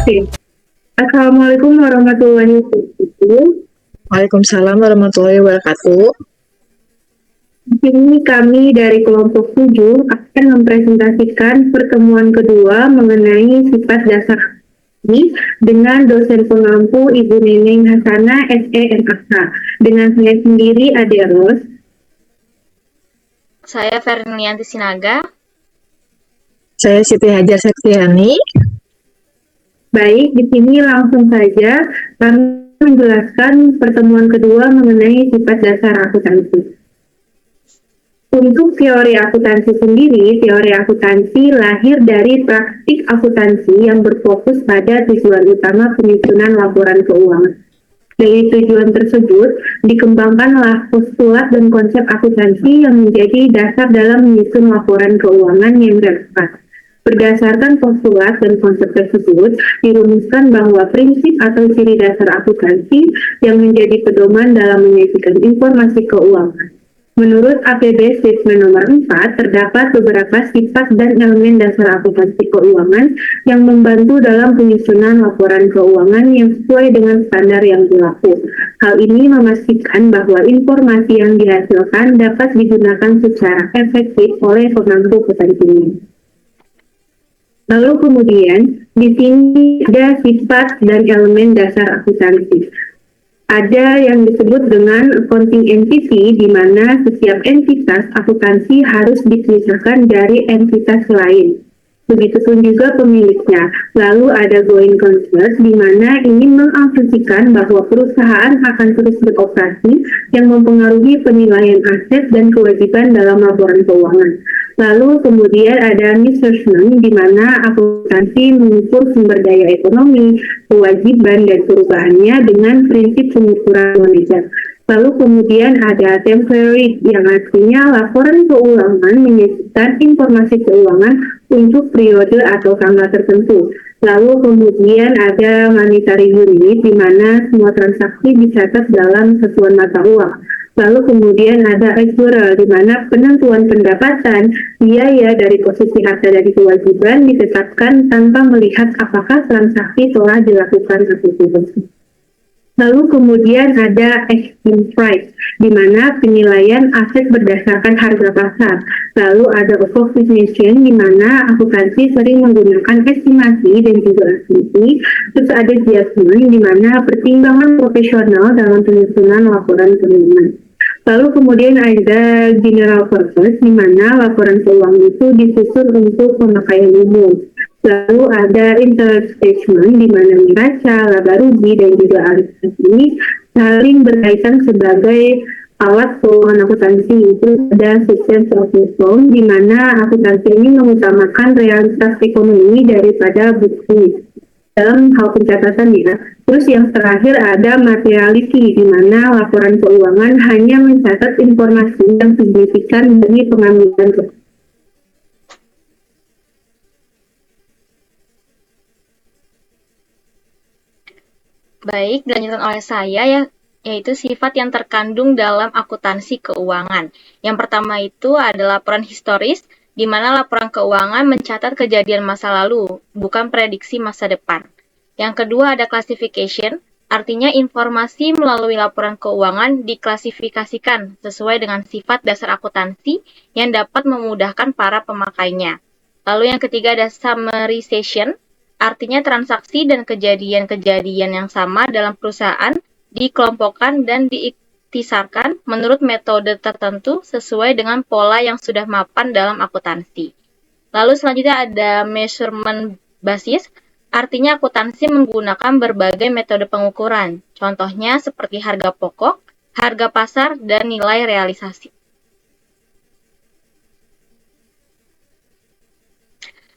Oke. Assalamualaikum warahmatullahi wabarakatuh. Waalaikumsalam warahmatullahi wabarakatuh. Di sini kami dari kelompok 7 akan mempresentasikan pertemuan kedua mengenai sifat dasar ini dengan dosen pengampu Ibu Neneng Hasana SE MAK. Dengan saya sendiri Ade Ros. Saya Fernianti Sinaga. Saya Siti Hajar Sektiani. Baik, di sini langsung saja kami menjelaskan pertemuan kedua mengenai sifat dasar akuntansi. Untuk teori akuntansi sendiri, teori akuntansi lahir dari praktik akuntansi yang berfokus pada tujuan utama penyusunan laporan keuangan. Dari tujuan tersebut, dikembangkanlah postulat dan konsep akuntansi yang menjadi dasar dalam menyusun laporan keuangan yang relevan. Berdasarkan postulat dan konsep tersebut, dirumuskan bahwa prinsip atau ciri dasar akuntansi yang menjadi pedoman dalam menyajikan informasi keuangan. Menurut APB Statement nomor 4, terdapat beberapa sifat dan elemen dasar akuntansi keuangan yang membantu dalam penyusunan laporan keuangan yang sesuai dengan standar yang berlaku. Hal ini memastikan bahwa informasi yang dihasilkan dapat digunakan secara efektif oleh pemangku kepentingan. Lalu kemudian, di sini ada sifat dan elemen dasar akuntansi. Ada yang disebut dengan accounting entity, di mana setiap entitas akuntansi harus dipisahkan dari entitas lain. Begitupun juga pemiliknya. Lalu ada going concern, di mana ini mengasumsikan bahwa perusahaan akan terus beroperasi yang mempengaruhi penilaian aset dan kewajiban dalam laporan keuangan. Lalu kemudian ada measurement, di mana akuntansi mengukur sumber daya ekonomi, kewajiban dan perubahannya dengan prinsip pengukuran moneter. Lalu kemudian ada temporary, yang artinya laporan keuangan menyebutkan informasi keuangan untuk periode atau tanggal tertentu. Lalu kemudian ada monetary unit, di mana semua transaksi dicatat dalam satuan mata uang. Lalu kemudian ada actuarial, di mana penentuan pendapatan, biaya dari posisi harta dan kewajiban ditetapkan tanpa melihat apakah transaksi telah dilakukan atau tidak. Lalu kemudian ada exchange price, di mana penilaian aset berdasarkan harga pasar. Lalu ada approximation, di mana akuntansi sering menggunakan estimasi dan juga asumsi. Terus ada adjustment, di mana pertimbangan profesional dalam penyusunan laporan keuangan. Lalu kemudian ada general purpose, di mana laporan keuangan itu disusun untuk pemakaian umum. Lalu ada interest statement, di mana neraca, laba rugi, dan juga aliran ini saling berkaitan sebagai alat keuangan akuntansi. Itu ada substance of the firm, di mana akuntansi ini mengutamakan realitas ekonomi daripada bukti dalam hal pencatatan ya. Terus yang terakhir ada materiality, di mana laporan keuangan hanya mencatat informasi yang signifikan dari pengambilan keputusan. Baik, dilanjutkan oleh saya ya, yaitu sifat yang terkandung dalam akuntansi keuangan. Yang pertama itu adalah laporan historis, di mana laporan keuangan mencatat kejadian masa lalu, bukan prediksi masa depan. Yang kedua ada classification, artinya informasi melalui laporan keuangan diklasifikasikan sesuai dengan sifat dasar akuntansi yang dapat memudahkan para pemakainya. Lalu yang ketiga ada summarization, artinya transaksi dan kejadian-kejadian yang sama dalam perusahaan dikelompokkan dan diiktisarkan menurut metode tertentu sesuai dengan pola yang sudah mapan dalam akuntansi. Lalu selanjutnya ada measurement basis, artinya akuntansi menggunakan berbagai metode pengukuran, contohnya seperti harga pokok, harga pasar, dan nilai realisasi.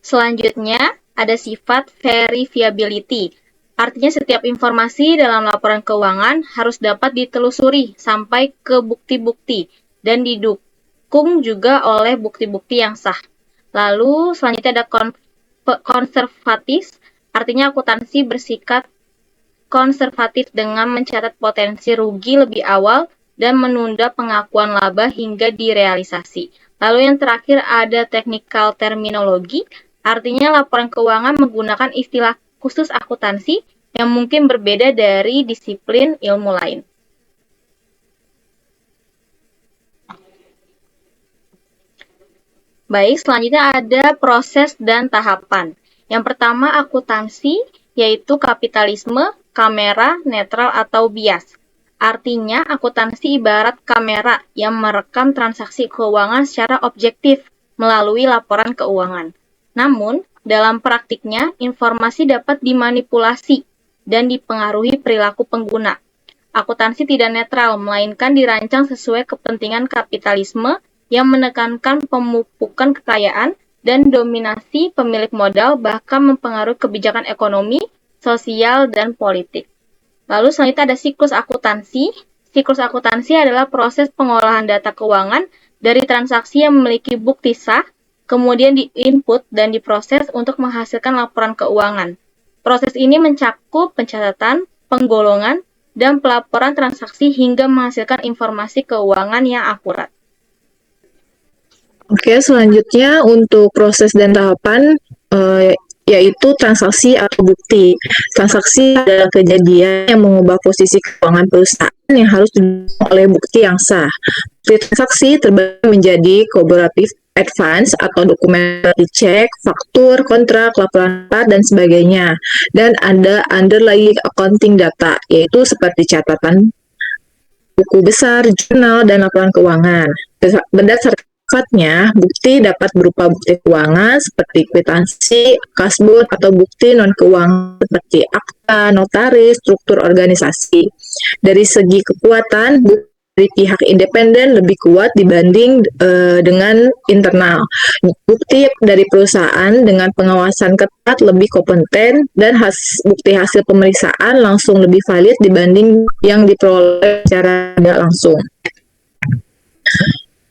Selanjutnya, ada sifat verifiability. Artinya setiap informasi dalam laporan keuangan harus dapat ditelusuri sampai ke bukti-bukti dan didukung juga oleh bukti-bukti yang sah. Lalu selanjutnya ada konservatif, artinya akuntansi bersikap konservatif dengan mencatat potensi rugi lebih awal dan menunda pengakuan laba hingga direalisasi. Lalu yang terakhir ada technical terminology, artinya laporan keuangan menggunakan istilah khusus akuntansi yang mungkin berbeda dari disiplin ilmu lain. Baik, selanjutnya ada proses dan tahapan. Yang pertama akuntansi, yaitu kapitalisme, kamera, netral, atau bias. Artinya, akuntansi ibarat kamera yang merekam transaksi keuangan secara objektif melalui laporan keuangan. Namun, dalam praktiknya, informasi dapat dimanipulasi dan dipengaruhi perilaku pengguna. Akuntansi tidak netral, melainkan dirancang sesuai kepentingan kapitalisme yang menekankan pemupukan kekayaan dan dominasi pemilik modal, bahkan mempengaruhi kebijakan ekonomi, sosial, dan politik. Lalu selanjutnya ada siklus akuntansi. Siklus akuntansi adalah proses pengolahan data keuangan dari transaksi yang memiliki bukti sah, kemudian diinput dan diproses untuk menghasilkan laporan keuangan. Proses ini mencakup pencatatan, penggolongan, dan pelaporan transaksi hingga menghasilkan informasi keuangan yang akurat. Oke, selanjutnya untuk proses dan tahapan yaitu transaksi atau bukti. Transaksi adalah kejadian yang mengubah posisi keuangan perusahaan yang harus didukung oleh bukti yang sah. Bukti transaksi terbagi menjadi cooperative advance atau dokumen cek, faktur, kontrak, laporan part, dan sebagainya. Dan ada underlying accounting data, yaitu seperti catatan buku besar, jurnal, dan laporan keuangan. Berdasarkan sifatnya, bukti dapat berupa bukti keuangan seperti kwitansi, kasbon, atau bukti non-keuangan seperti akta, notaris, struktur organisasi. Dari segi kekuatan, bukti dari pihak independen lebih kuat dibanding dengan internal. Bukti dari perusahaan dengan pengawasan ketat lebih kompeten dan bukti hasil pemeriksaan langsung lebih valid dibanding yang diperoleh secara tidak langsung.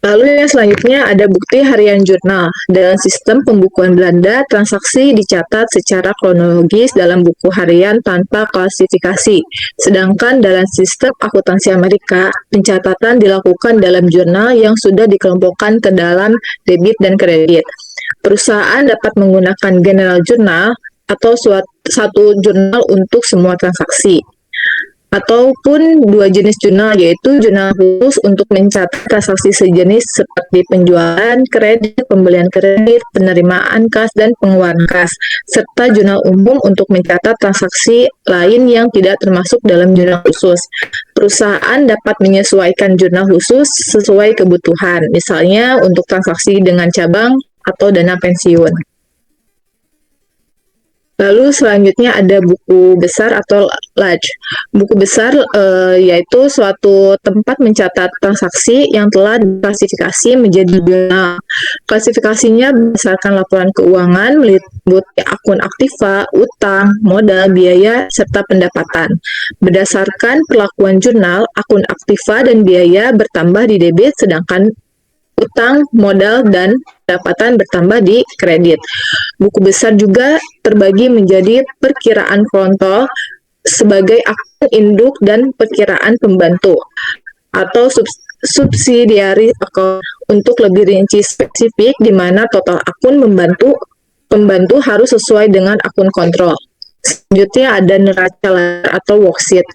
Lalu yang selanjutnya ada bukti harian jurnal. Dalam sistem pembukuan Belanda, transaksi dicatat secara kronologis dalam buku harian tanpa klasifikasi. Sedangkan dalam sistem akuntansi Amerika, pencatatan dilakukan dalam jurnal yang sudah dikelompokkan ke dalam debit dan kredit. Perusahaan dapat menggunakan general journal atau satu jurnal untuk semua transaksi, ataupun dua jenis jurnal, yaitu jurnal khusus untuk mencatat transaksi sejenis seperti penjualan kredit, pembelian kredit, penerimaan kas, dan pengeluaran kas, serta jurnal umum untuk mencatat transaksi lain yang tidak termasuk dalam jurnal khusus. Perusahaan dapat menyesuaikan jurnal khusus sesuai kebutuhan, misalnya untuk transaksi dengan cabang atau dana pensiun. Lalu selanjutnya ada buku besar atau large. Buku besar yaitu suatu tempat mencatat transaksi yang telah diklasifikasi menjadi jurnal. Klasifikasinya berdasarkan laporan keuangan meliputi akun aktiva, utang, modal, biaya, serta pendapatan. Berdasarkan perlakuan jurnal, akun aktiva dan biaya bertambah di debit, sedangkan utang, modal, dan pendapatan bertambah di kredit. Buku besar juga terbagi menjadi perkiraan kontrol sebagai akun induk dan perkiraan pembantu atau subsidiary account. Untuk lebih rinci spesifik, di mana total akun pembantu harus sesuai dengan akun kontrol. Selanjutnya ada neraca atau worksheet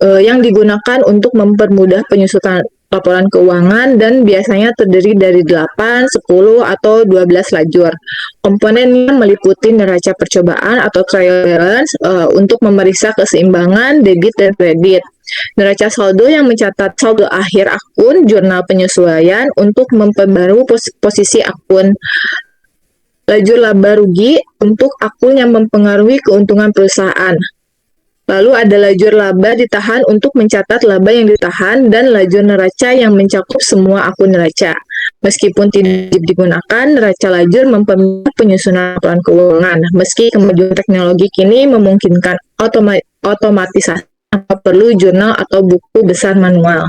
yang digunakan untuk mempermudah penyusunan laporan keuangan dan biasanya terdiri dari 8, 10, atau 12 lajur. Komponennya meliputi neraca percobaan atau trial balance untuk memeriksa keseimbangan debit dan kredit. Neraca saldo yang mencatat saldo akhir akun, jurnal penyesuaian untuk memperbarui posisi akun. Lajur laba rugi untuk akun yang mempengaruhi keuntungan perusahaan. Lalu ada lajur laba ditahan untuk mencatat laba yang ditahan, dan lajur neraca yang mencakup semua akun neraca. Meskipun tidak digunakan, neraca lajur mempermudah penyusunan laporan keuangan. Meski kemajuan teknologi kini memungkinkan otomatisasi tanpa perlu jurnal atau buku besar manual.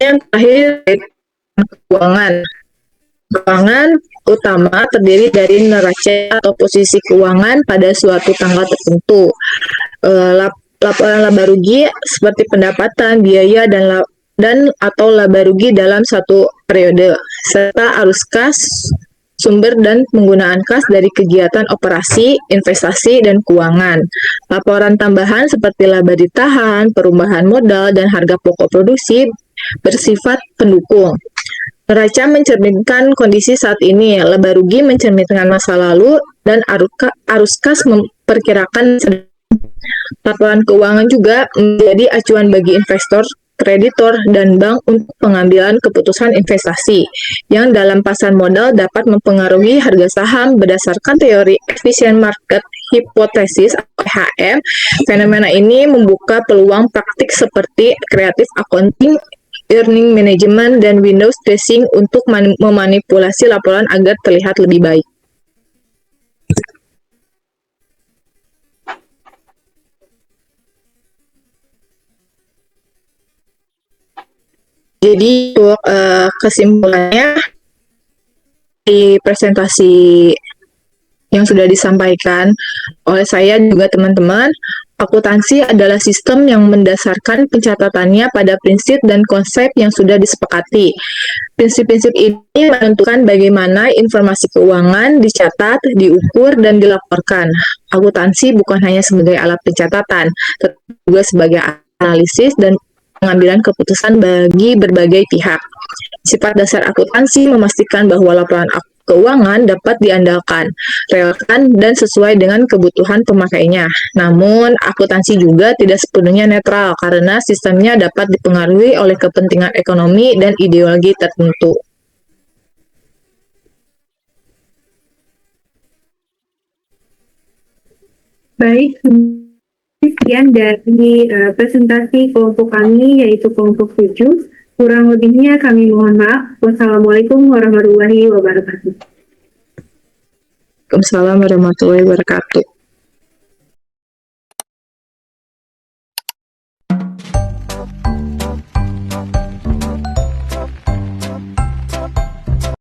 Yang terakhir, keuangan. Keuangan utama terdiri dari neraca atau posisi keuangan pada suatu tanggal tertentu. Laporan laba rugi seperti pendapatan, biaya, dan atau laba rugi dalam satu periode, serta arus kas sumber dan penggunaan kas dari kegiatan operasi, investasi, dan keuangan. Laporan tambahan seperti laba ditahan, perubahan modal, dan harga pokok produksi bersifat pendukung. Neraca mencerminkan kondisi saat ini, laba rugi mencerminkan masa lalu, dan arus kas memperkirakan. Laporan keuangan juga menjadi acuan bagi investor, kreditor, dan bank untuk pengambilan keputusan investasi, yang dalam pasar modal dapat mempengaruhi harga saham berdasarkan teori efficient market hypothesis EHM. Fenomena ini membuka peluang praktik seperti creative accounting, earning management, dan windows dressing untuk memanipulasi laporan agar terlihat lebih baik. Jadi untuk kesimpulannya di presentasi yang sudah disampaikan oleh saya juga teman-teman, akuntansi adalah sistem yang mendasarkan pencatatannya pada prinsip dan konsep yang sudah disepakati. Prinsip-prinsip ini menentukan bagaimana informasi keuangan dicatat, diukur, dan dilaporkan. Akuntansi bukan hanya sebagai alat pencatatan, tetapi juga sebagai analisis dan pengambilan keputusan bagi berbagai pihak. Sifat dasar akuntansi memastikan bahwa laporan keuangan dapat diandalkan, relevan, dan sesuai dengan kebutuhan pemakainya. Namun, akuntansi juga tidak sepenuhnya netral karena sistemnya dapat dipengaruhi oleh kepentingan ekonomi dan ideologi tertentu. Baik, sekian dari presentasi kelompok kami, yaitu kelompok 7. Kurang lebihnya kami mohon maaf. Wassalamualaikum warahmatullahi wabarakatuh. Waalaikumsalam warahmatullahi wabarakatuh.